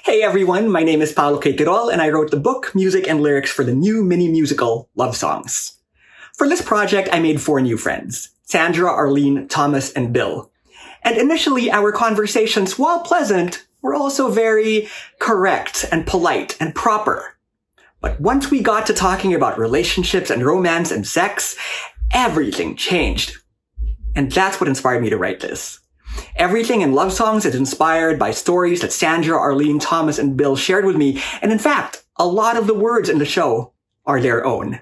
Hey everyone, my name is Paolo Queitirol, and I wrote the book, music, and lyrics for the new mini-musical, Love Songs. For this project, I made 4 new friends, Sandra, Arlene, Thomas, and Bill. And initially, our conversations, while pleasant, were also very correct and polite and proper. But once we got to talking about relationships and romance and sex, everything changed. And that's what inspired me to write this. Everything in Love Songs is inspired by stories that Sandra, Arlene, Thomas, and Bill shared with me, and in fact, a lot of the words in the show are their own.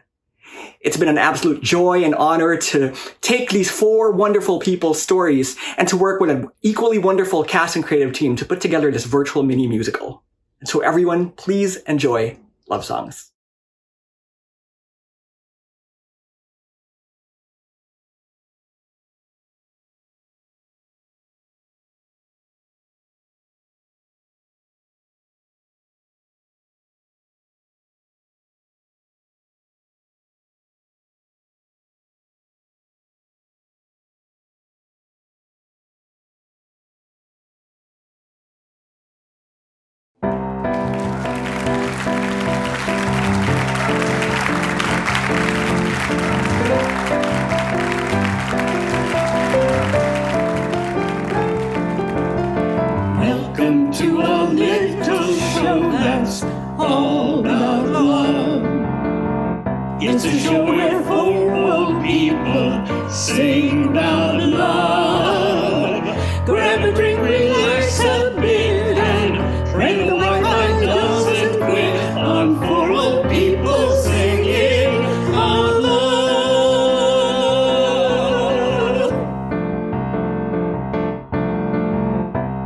It's been an absolute joy and honor to take these 4 wonderful people's stories and to work with an equally wonderful cast and creative team to put together this virtual mini-musical. And so everyone, please enjoy Love Songs. Welcome to a little show that's all about love. It's a show where 4 old people sing about love. Grab a drink, relax a bit, and pray the Wi-Fi doesn't quit on 4 old people singing about love.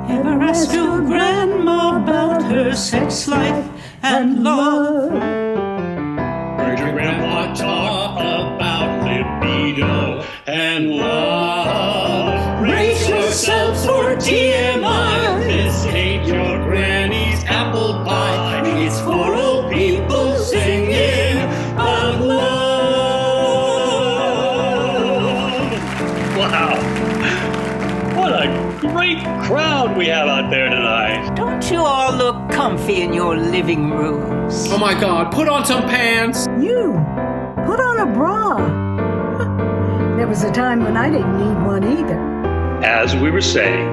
Ever ask your grandma about her sex life and love? Heard your grandpa talk about libido and love. Brace yourselves for TMI. This ain't your granny's apple pie. It's 4 old people singing about love. Wow. What a great crowd we have out there tonight. Don't you all look comfy in your living rooms? Oh my God, put on some pants! You, put on a bra. There was a time when I didn't need one either. As we were saying,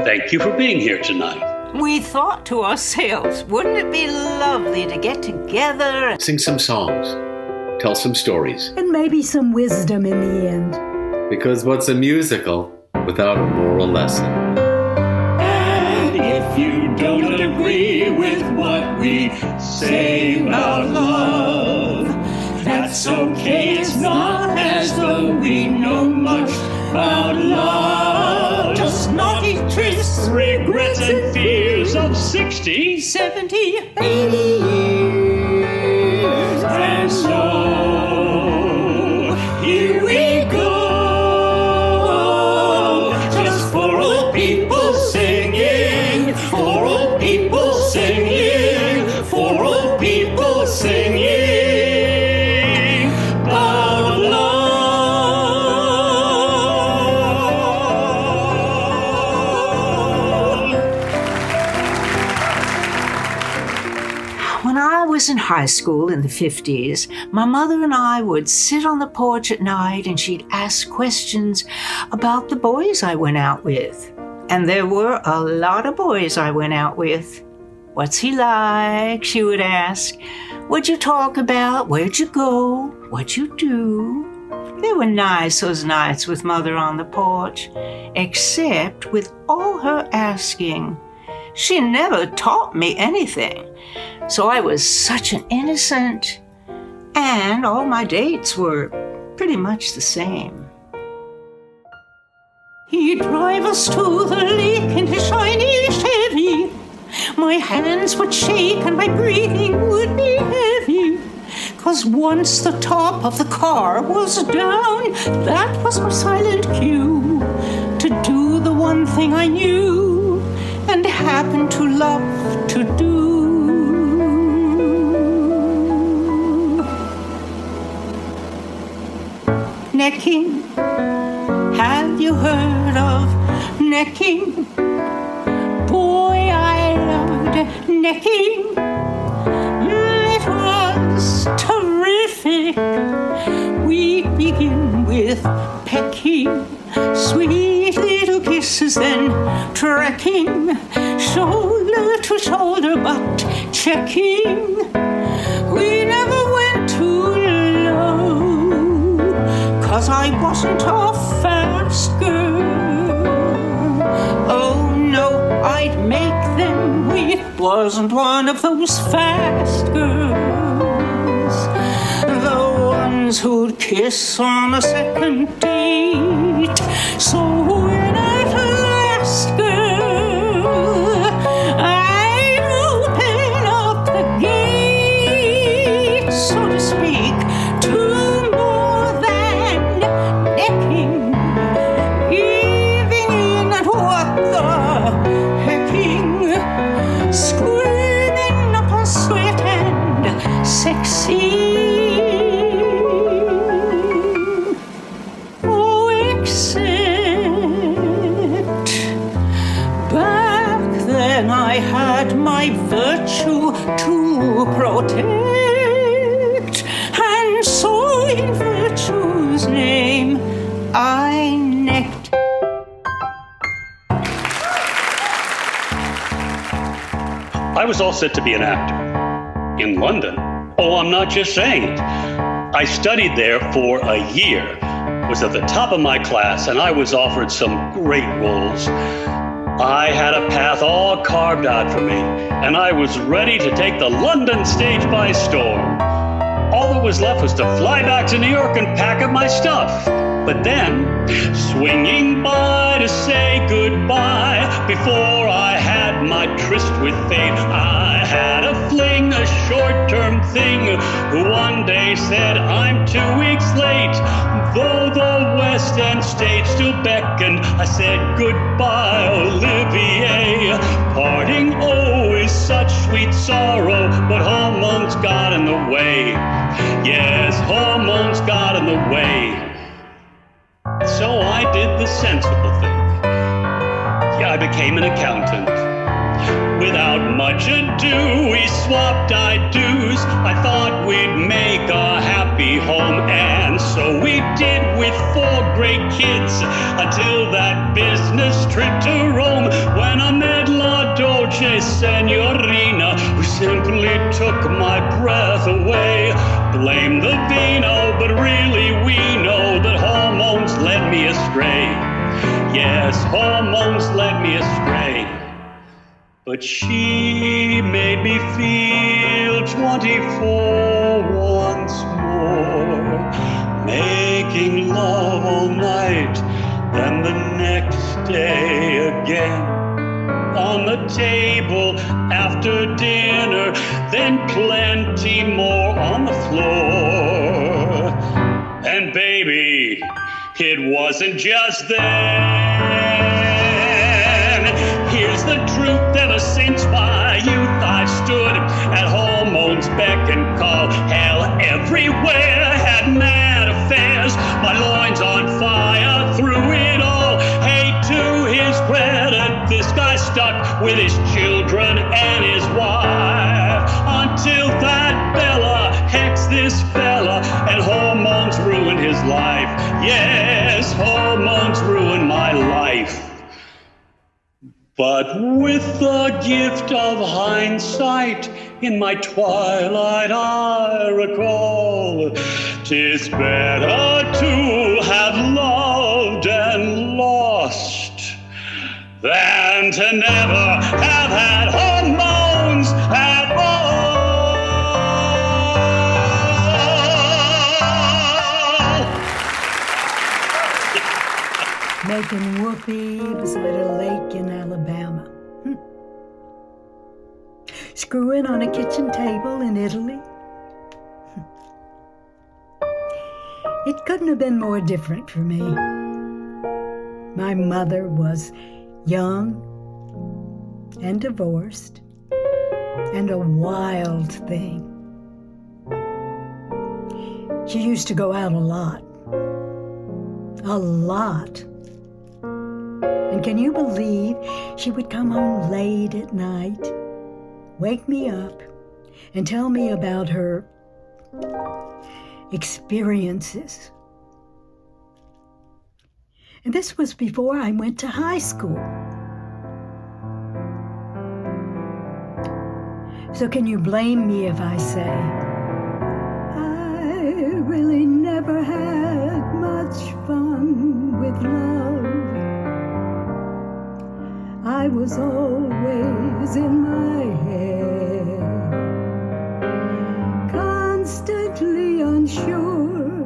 thank you for being here tonight. We thought to ourselves, wouldn't it be lovely to get together and Sing some songs, tell some stories. And maybe some wisdom in the end. Because what's a musical without a moral lesson? And if you don't agree with what we say about love, that's okay, it's not as though we know much about love. Just naughty twists, Regrets and fears of 60, 70, 80 years. And so, here we go. Just 4 old people singing, 4 old people singing, 4 old people singing about love. When I was in high school in the 50s, my mother and I would sit on the porch at night and she'd ask questions about the boys I went out with. And there were a lot of boys I went out with. What's he like? She would ask. What'd you talk about? Where'd you go? What'd you do? They were nice, those nights with Mother on the porch, except with all her asking. She never taught me anything, so I was such an innocent, and all my dates were pretty much the same. He'd drive us to the lake in his shiny Chevy. My hands would shake and my breathing would be heavy. 'Cause once the top of the car was down, that was my silent cue to do the one thing I knew and happened to love to do. Necking. Have you heard of necking? Boy, I love necking. It was terrific. We begin with pecking, sweet little kisses, then trekking, shoulder to shoulder, but checking. We never went too low, 'cause I wasn't a fast girl. Oh no, I'd make them weep. Wasn't one of those fast girls, the ones who'd kiss on a second date. So when at last, girl, I'd open up the gate, so to speak, to more than necking, giving in at what the hecking, screaming up a sweat and sexy. Oh, except back then I had my virtue to protect, and so in virtue's name I necked. I was all set to be an actor. In London. Oh, I'm not just saying it. I studied there for a year, was at the top of my class, and I was offered some great roles. I had a path all carved out for me, and I was ready to take the London stage by storm. All that was left was to fly back to New York and pack up my stuff. But then, swinging by to say goodbye, before I had my tryst with fate, I had a fling, a short-term thing, who one day said, I'm 2 weeks late. Though the West End stage still beckoned, I said goodbye, Olivier. Parting, oh, is such sweet sorrow, but hormones got in the way. Yes, hormones got in the way. So I did the sensible thing. Yeah, I became an accountant. Without much ado, we swapped I-do's. I thought we'd make a happy home, and so we did with 4 great kids, until that business trip to Rome, when I met La Dolce Signorina, who simply took my breath away. Blame the vino, but really we know that hormones led me astray. Yes, hormones led me astray. But she made me feel 24 once more, making love all night, then the next day again. On the table after dinner, then plenty more on the floor. And baby, it wasn't just then. Here's the truth, ever since my youth I've stood at hormones' beck and call. Hell, everywhere had mad affairs, my loins on fire through it all. Hey, to his credit, this guy stuck with his children and his wife, until that Bella hexed this fella, and hormones ruined his life. Yes, hormones ruined my life. But with the gift of hindsight, in my twilight I recall, 'tis better to have loved and lost than to never have had hormones at all. Making whoopee beside a lake in Alabama. Screwing on a kitchen table in Italy. It couldn't have been more different for me. My mother was young and divorced and a wild thing. She used to go out a lot. A lot. And can you believe she would come home late at night, wake me up and tell me about her experiences. And this was before I went to high school. So can you blame me if I say, I really never had much fun with love. I was always in my head, constantly unsure,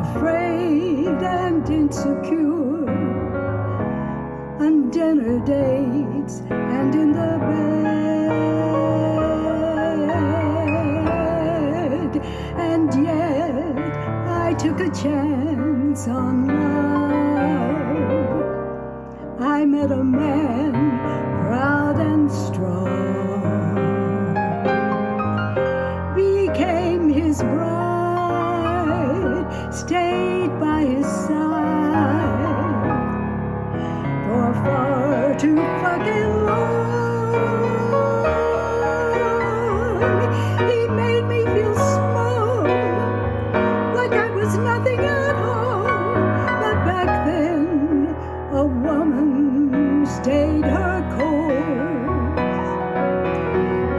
afraid and insecure, on dinner dates and in the bed. And yet I took a chance on love. I met a man proud and strong, became his bride, stayed by his side for far too fucking long. He made me feel small, like I was nothing at all. But back then, a woman stayed her course.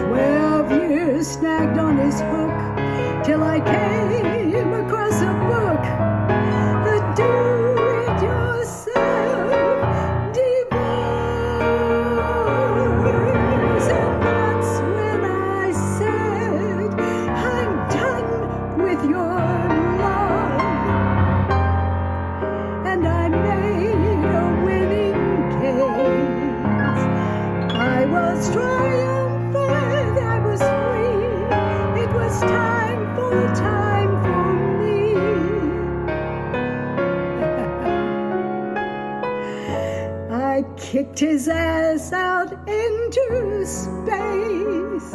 12 years snagged on his hook, till I came across a book, The Do-It-Yourself Divorce. And that's when I said, I'm done with your love. And I made a winning case. I was triumphant, I was free. It was time for me. I kicked his ass out into space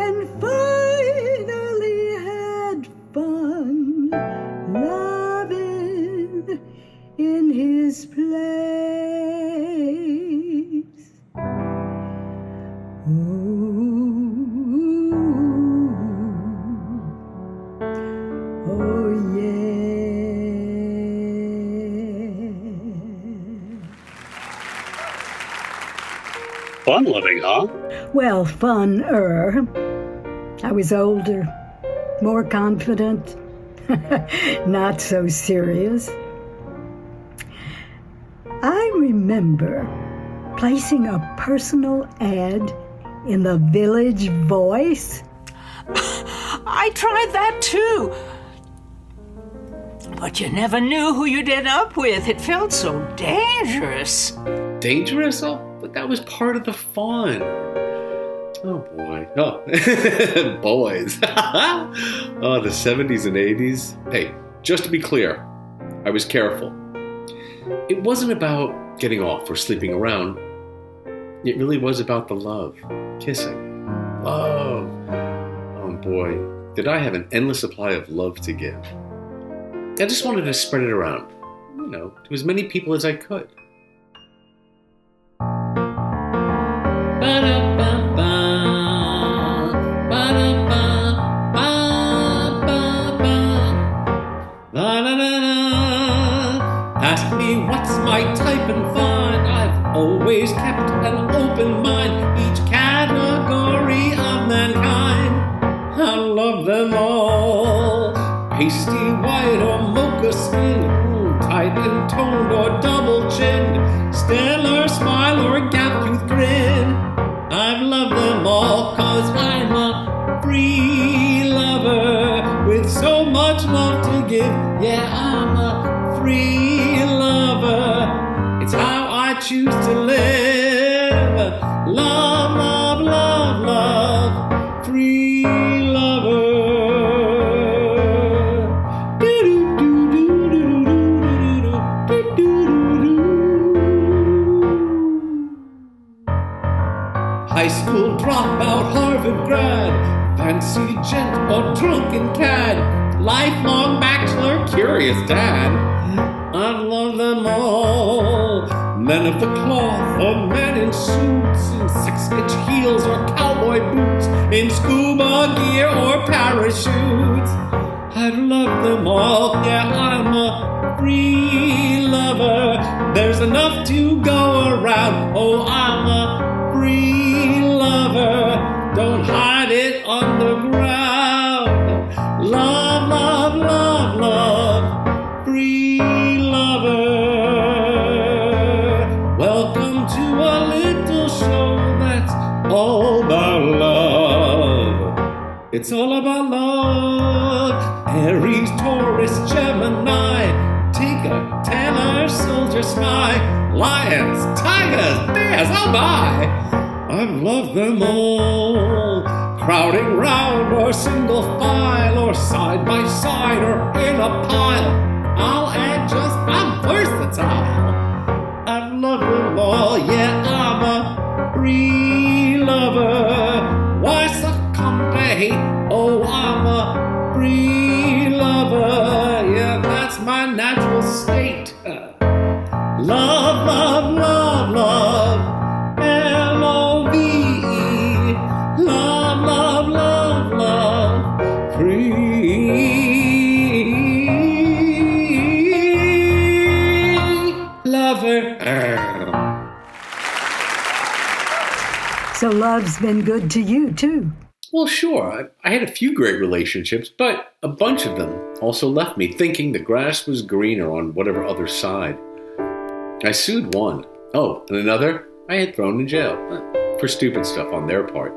and finally had fun loving in his place. Oh yeah. Fun loving, huh? Well, fun-er. I was older, more confident, not so serious. I remember placing a personal ad in the Village Voice. I tried that too. But you never knew who you'd end up with. It felt so dangerous. Dangerous? Oh, but that was part of the fun. Oh, boy. Oh, boys. Oh, the 70s and 80s. Hey, just to be clear, I was careful. It wasn't about getting off or sleeping around. It really was about the love. Kissing. Love. Oh, boy. Did I have an endless supply of love to give. I just wanted to spread it around, to as many people as I could. Ask me what's my type and find. I've always kept an open mind. Each category of mankind, I love them all. Pasty white or mocha skin, tight and toned or double chinned, stellar smile or gap-toothed grin. I've loved them all 'cause I'm a free lover with so much love to give. Yeah, I'm a free lover. It's how I choose to live. Love, love, love, love. Free lover. High school dropout, Harvard grad, fancy gent or drunken cad, lifelong bachelor, curious dad. I've loved them all. Men of the cloth, or men in suits, in 6-inch heels or cowboy boots, in scuba gear or parachutes. I've loved them all, yeah, I'm a free lover. There's enough to go around, oh, I'm a free lover. Don't hide it on the ground. Love, love, love, love, free lover. Welcome to a little show that's all about love. It's all about love. Aries, Taurus, Gemini, Tigger, Taylor, Soldier, Spy, Lions, Tigers, Bears, oh my! I've loved them all. Crowding round or single file or side by side or in a pile. I'll add just, I'm versatile. I've loved them all, yeah, I'm a free lover. Why succumb to hate? Oh, I'm a free lover. Yeah, that's my natural state. Love, love, love, love. L-O-V-E. Love, love, love, love. Free lover. So love's been good to you, too. Well, sure. I had a few great relationships, but a bunch of them also left me thinking the grass was greener on whatever other side. I sued one. Oh, and another I had thrown in jail for stupid stuff on their part.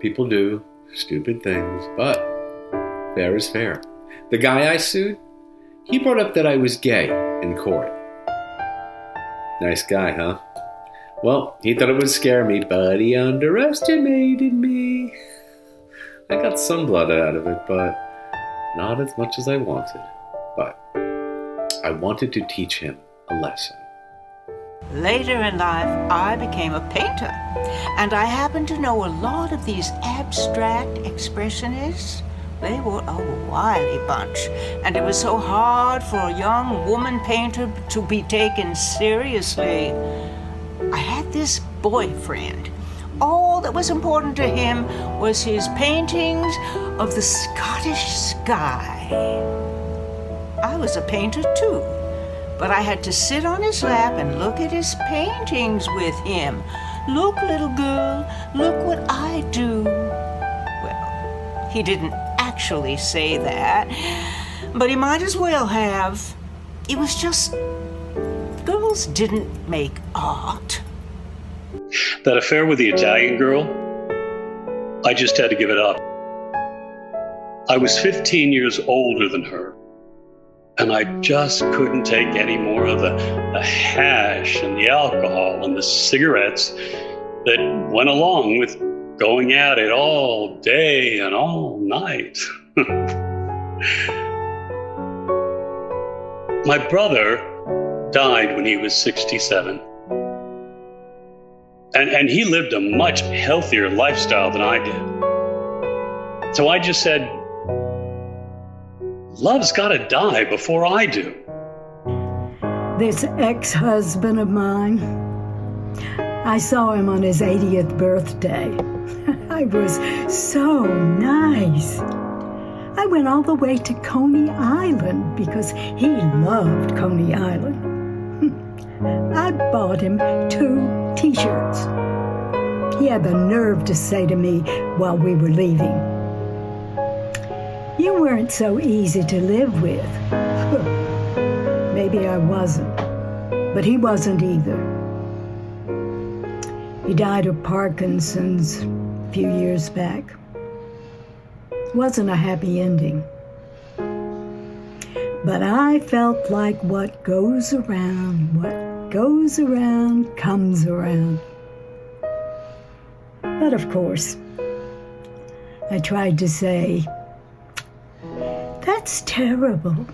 People do stupid things, but fair is fair. The guy I sued, he brought up that I was gay in court. Nice guy, huh? Well, he thought it would scare me, but he underestimated me. I got some blood out of it, but not as much as I wanted. But I wanted to teach him a lesson. Later in life, I became a painter, and I happened to know a lot of these abstract expressionists. They were a wily bunch, and it was so hard for a young woman painter to be taken seriously. I had this boyfriend. All that was important to him was his paintings of the Scottish sky. I was a painter too, but I had to sit on his lap and look at his paintings with him. Look, little girl, look what I do. Well, he didn't actually say that, but he might as well have. It was just, girls didn't make art. That affair with the Italian girl, I just had to give it up. I was 15 years older than her, and I just couldn't take any more of the hash and the alcohol and the cigarettes that went along with going at it all day and all night. My brother died when he was 67. And he lived a much healthier lifestyle than I did. So I just said, love's got to die before I do. This ex-husband of mine, I saw him on his 80th birthday. I was so nice. I went all the way to Coney Island because he loved Coney Island. I bought him 2 T-shirts. He had the nerve to say to me while we were leaving, "You weren't so easy to live with." Maybe I wasn't, but he wasn't either. He died of Parkinson's a few years back. Wasn't a happy ending. But I felt like what goes around comes around. But of course, I tried to say, that's terrible.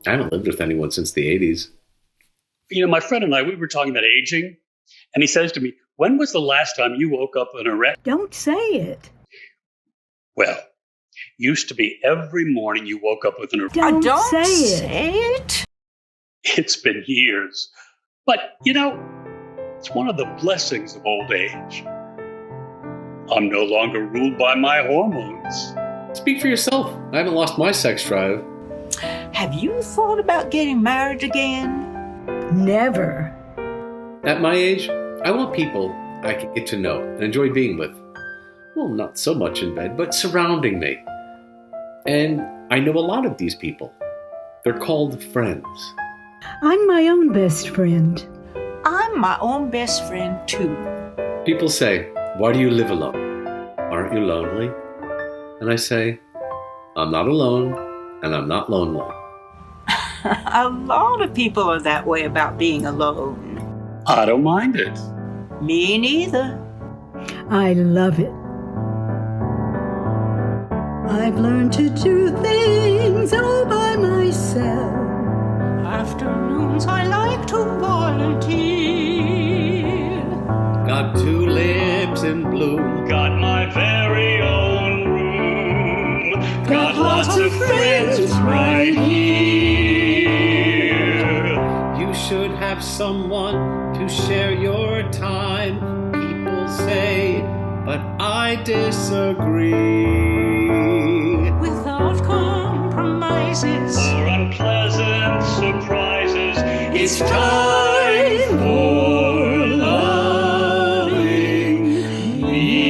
I haven't lived with anyone since the 80s. You know, my friend and I, we were talking about aging, and he says to me, when was the last time you woke up in a wreck? Don't say it. Well, used to be every morning you woke up with an erection. Don't say say it. It's been years. But, it's one of the blessings of old age. I'm no longer ruled by my hormones. Speak for yourself. I haven't lost my sex drive. Have you thought about getting married again? Never. At my age, I want people I can get to know and enjoy being with. Well, not so much in bed, but surrounding me. And I know a lot of these people. They're called friends. I'm my own best friend. I'm my own best friend, too. People say, "Why do you live alone? Aren't you lonely?" And I say, "I'm not alone, and I'm not lonely." A lot of people are that way about being alone. I don't mind it. Me neither. I love it. I've learned to do things all by myself. Afternoons I like to volunteer. Got tulips in bloom. Got my very own room. Got lots of friends right here. You should have someone to share your time. People say, but I disagree. Without compromises or unpleasant surprises, It's time for loving me.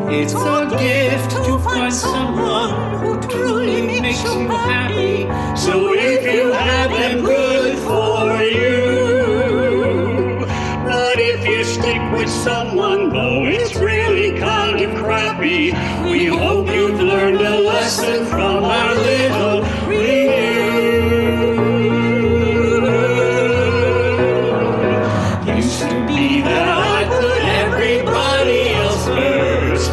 It's a gift to find someone who truly makes you happy. So if you have them, good for you. But if you stick with someone, though it's really kind of crappy, we hope you've learned a lesson from our little review. Used to be that I put everybody else first,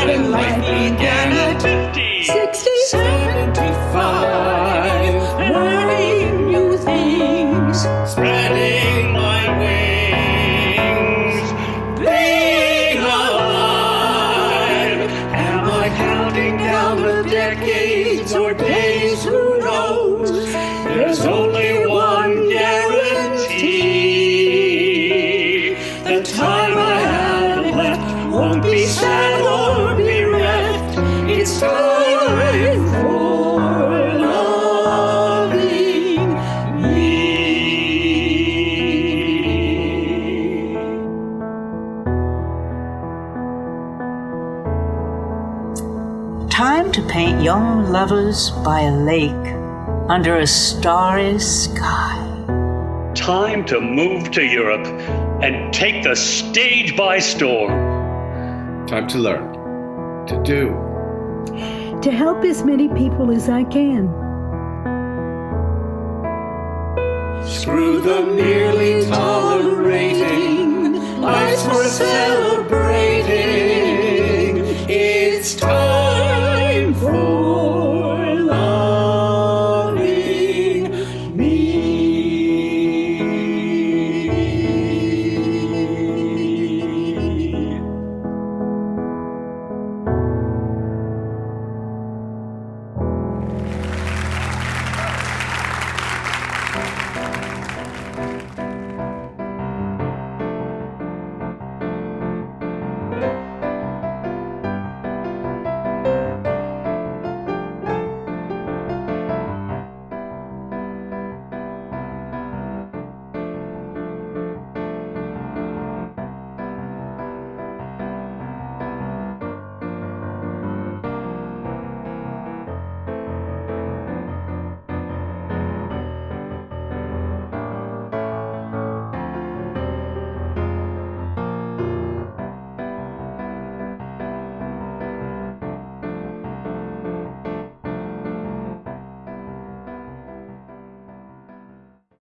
then life began at 50, 60, 75, learning new things, spreading my wings, being alive. Am I counting down the decades or days? Who knows? There's only one guarantee. The time I have left won't be sad or bereft. It's time for loving me. Time to paint young lovers by a lake under a starry sky. time to move to Europe and take the stage by storm. Time to learn, to do. To help as many people as I can. Screw the merely tolerating, life's worth celebrating. It's time.